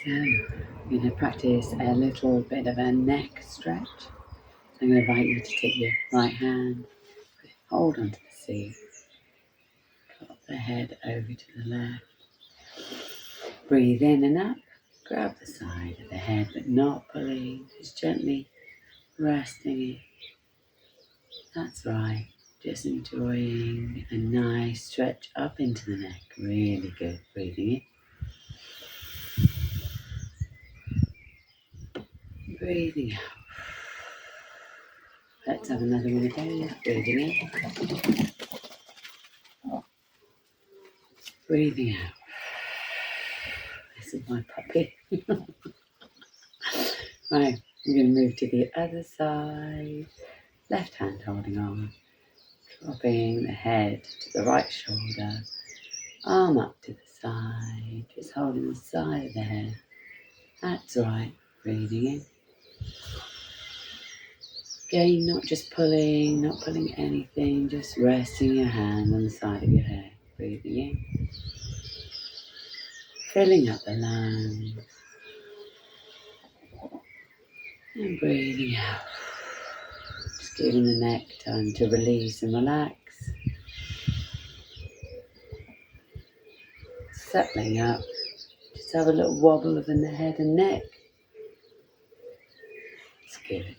So, I'm going to practice a little bit of a neck stretch. I'm going to invite you to take your right hand, hold onto the seat, flop the head over to the left. Breathe in and up, grab the side of the head but not pulling, just gently resting it. That's right, just enjoying a nice stretch up into the neck. Really good. Breathing in. Breathing out. Let's have another one again. Breathing in. Breathing out. This is my puppy. Right, I'm going to move to the other side. Left hand holding on. Dropping the head to the right shoulder. Arm up to the side. Just holding the side of the head. That's right. Breathing in. Again, not just pulling, not pulling anything, just resting your hand on the side of your head. Breathing in. Filling up the lungs. And breathing out. Just giving the neck time to release and relax. Settling up. Just have a little wobble of the head and neck. Let's give it